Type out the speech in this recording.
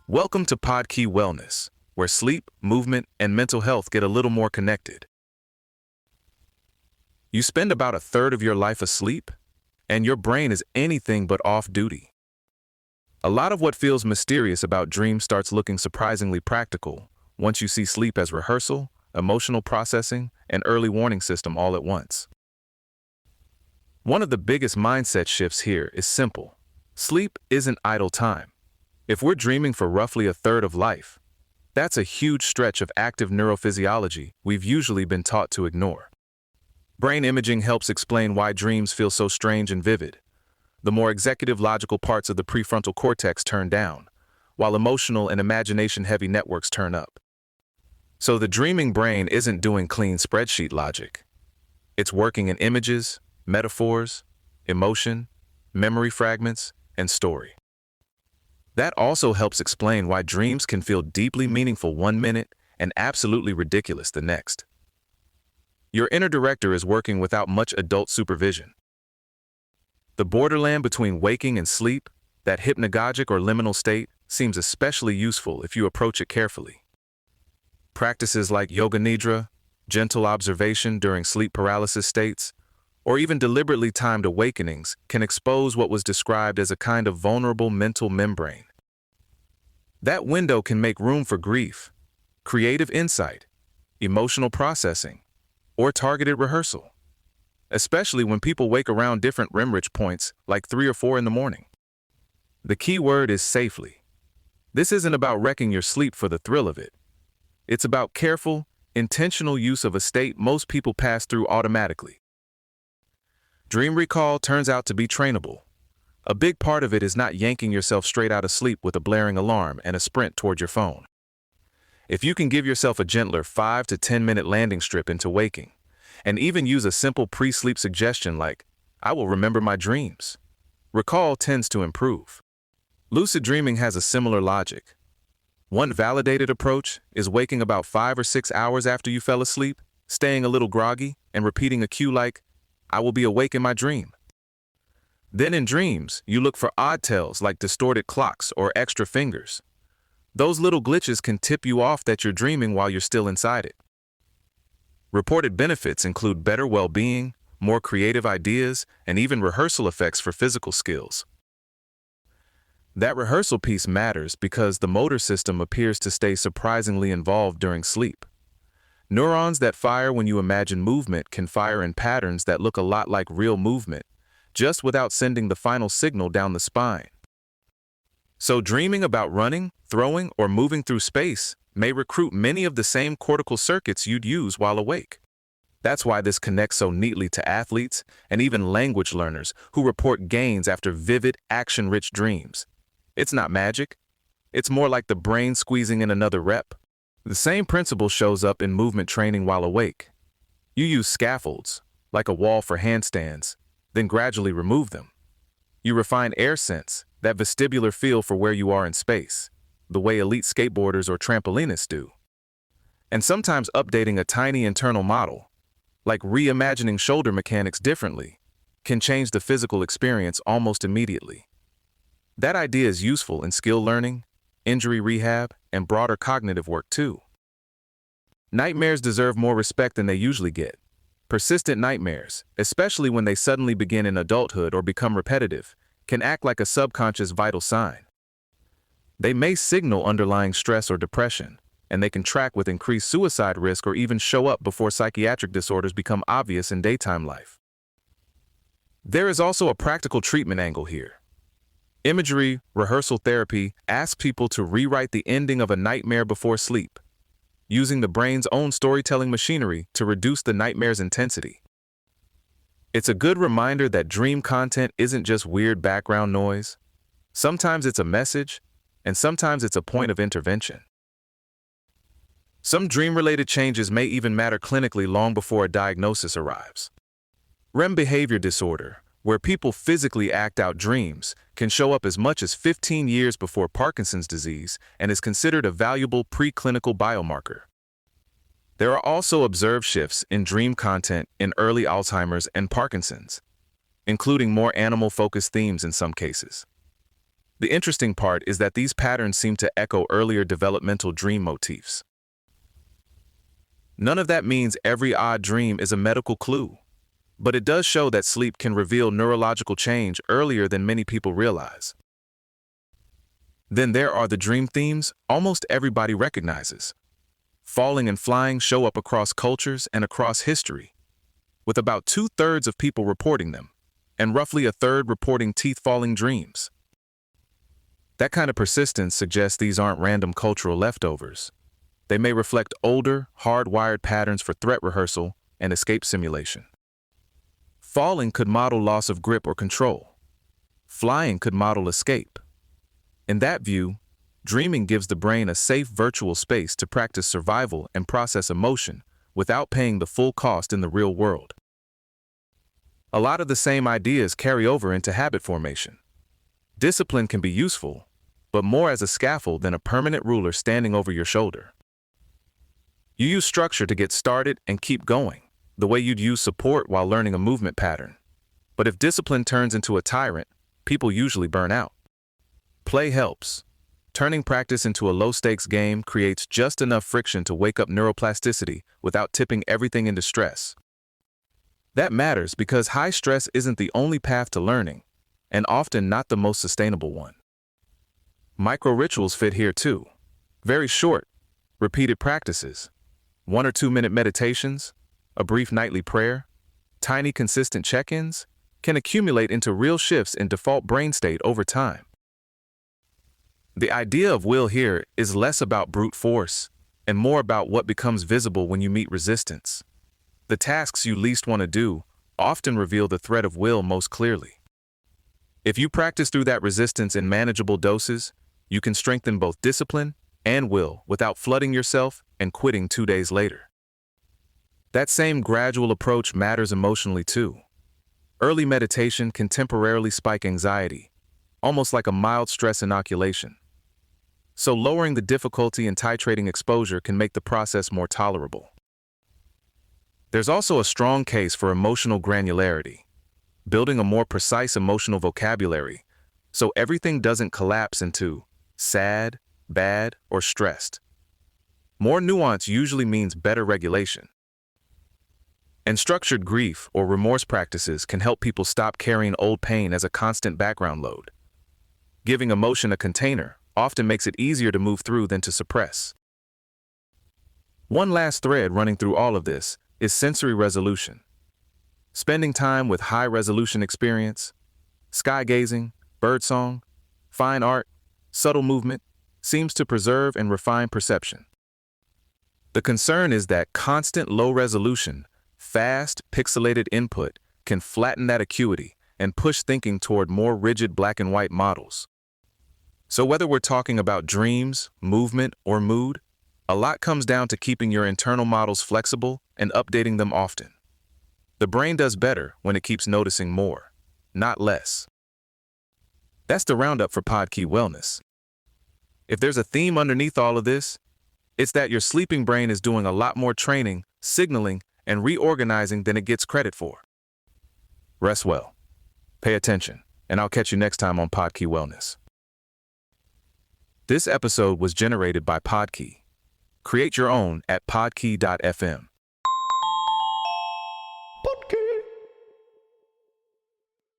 Welcome to Podkey Wellness, where sleep, movement, and mental health get a little more connected. You spend about a third of your life asleep, and your brain is anything but off duty. A lot of what feels mysterious about dreams starts looking surprisingly practical once you see sleep as rehearsal, emotional processing, and early warning system all at once. One of the biggest mindset shifts here is simple. Sleep isn't idle time. If we're dreaming for roughly a third of life, that's a huge stretch of active neurophysiology we've usually been taught to ignore. Brain imaging helps explain why dreams feel so strange and vivid. The more executive logical parts of the prefrontal cortex turn down, while emotional and imagination-heavy networks turn up. So the dreaming brain isn't doing clean spreadsheet logic. It's working in images, metaphors, emotion, memory fragments, and story. That also helps explain why dreams can feel deeply meaningful one minute and absolutely ridiculous the next. Your inner director is working without much adult supervision. The borderland between waking and sleep, that hypnagogic or liminal state, seems especially useful if you approach it carefully. Practices like yoga nidra, gentle observation during sleep paralysis states, or even deliberately timed awakenings can expose what was described as a kind of vulnerable mental membrane. That window can make room for grief, creative insight, emotional processing, or targeted rehearsal, especially when people wake around different REM-rich points like 3 or 4 in the morning. The key word is safely. This isn't about wrecking your sleep for the thrill of it. It's about careful, intentional use of a state most people pass through automatically. Dream recall turns out to be trainable. A big part of it is not yanking yourself straight out of sleep with a blaring alarm and a sprint toward your phone. If you can give yourself a gentler 5 to 10 minute landing strip into waking, and even use a simple pre-sleep suggestion like, "I will remember my dreams," recall tends to improve. Lucid dreaming has a similar logic. One validated approach is waking about 5 or 6 hours after you fell asleep, staying a little groggy, and repeating a cue like, "I will be awake in my dream." Then in dreams, you look for odd tells like distorted clocks or extra fingers. Those little glitches can tip you off that you're dreaming while you're still inside it. Reported benefits include better well-being, more creative ideas, and even rehearsal effects for physical skills. That rehearsal piece matters because the motor system appears to stay surprisingly involved during sleep. Neurons that fire when you imagine movement can fire in patterns that look a lot like real movement, just without sending the final signal down the spine. So dreaming about running, throwing, or moving through space may recruit many of the same cortical circuits you'd use while awake. That's why this connects so neatly to athletes and even language learners who report gains after vivid, action-rich dreams. It's not magic. It's more like the brain squeezing in another rep. The same principle shows up in movement training while awake. You use scaffolds, like a wall for handstands, then gradually remove them. You refine air sense, that vestibular feel for where you are in space, the way elite skateboarders or trampolinists do. And sometimes updating a tiny internal model, like reimagining shoulder mechanics differently, can change the physical experience almost immediately. That idea is useful in skill learning, injury rehab, and broader cognitive work too. Nightmares deserve more respect than they usually get. Persistent nightmares, especially when they suddenly begin in adulthood or become repetitive, can act like a subconscious vital sign. They may signal underlying stress or depression, and they can track with increased suicide risk or even show up before psychiatric disorders become obvious in daytime life. There is also a practical treatment angle here. Imagery, rehearsal therapy asks people to rewrite the ending of a nightmare before sleep, using the brain's own storytelling machinery to reduce the nightmare's intensity. It's a good reminder that dream content isn't just weird background noise. Sometimes it's a message, and sometimes it's a point of intervention. Some dream-related changes may even matter clinically long before a diagnosis arrives. REM behavior disorder, where people physically act out dreams, can show up as much as 15 years before Parkinson's disease and is considered a valuable preclinical biomarker. There are also observed shifts in dream content in early Alzheimer's and Parkinson's, including more animal-focused themes in some cases. The interesting part is that these patterns seem to echo earlier developmental dream motifs. None of that means every odd dream is a medical clue, but it does show that sleep can reveal neurological change earlier than many people realize. Then there are the dream themes almost everybody recognizes. Falling and flying show up across cultures and across history, with about 2/3 of people reporting them, and roughly 1/3 reporting teeth-falling dreams. That kind of persistence suggests these aren't random cultural leftovers. They may reflect older, hardwired patterns for threat rehearsal and escape simulation. Falling could model loss of grip or control. Flying could model escape. In that view, dreaming gives the brain a safe virtual space to practice survival and process emotion without paying the full cost in the real world. A lot of the same ideas carry over into habit formation. Discipline can be useful, but more as a scaffold than a permanent ruler standing over your shoulder. You use structure to get started and keep going, the way you'd use support while learning a movement pattern. But if discipline turns into a tyrant, people usually burn out. Play helps. Turning practice into a low-stakes game creates just enough friction to wake up neuroplasticity without tipping everything into stress. That matters because high stress isn't the only path to learning, and often not the most sustainable one. Micro-rituals fit here too. Very short, repeated practices, 1 or 2 minute meditations, a brief nightly prayer, tiny consistent check-ins can accumulate into real shifts in default brain state over time. The idea of will here is less about brute force and more about what becomes visible when you meet resistance. The tasks you least want to do often reveal the threat of will most clearly. If you practice through that resistance in manageable doses, you can strengthen both discipline and will without flooding yourself and quitting 2 days later. That same gradual approach matters emotionally too. Early meditation can temporarily spike anxiety, almost like a mild stress inoculation. So lowering the difficulty and titrating exposure can make the process more tolerable. There's also a strong case for emotional granularity, building a more precise emotional vocabulary so everything doesn't collapse into sad, bad, or stressed. More nuance usually means better regulation. And structured grief or remorse practices can help people stop carrying old pain as a constant background load. Giving emotion a container often makes it easier to move through than to suppress. One last thread running through all of this is sensory resolution. Spending time with high-resolution experience, sky gazing, birdsong, fine art, subtle movement, seems to preserve and refine perception. The concern is that constant low-resolution, fast, pixelated input can flatten that acuity and push thinking toward more rigid black-and-white models. So whether we're talking about dreams, movement, or mood, a lot comes down to keeping your internal models flexible and updating them often. The brain does better when it keeps noticing more, not less. That's the roundup for Podkey Wellness. If there's a theme underneath all of this, it's that your sleeping brain is doing a lot more training, signaling, and reorganizing than it gets credit for. Rest well, pay attention, and I'll catch you next time on Podkey Wellness. This episode was generated by Podkey. Create your own at podkey.fm.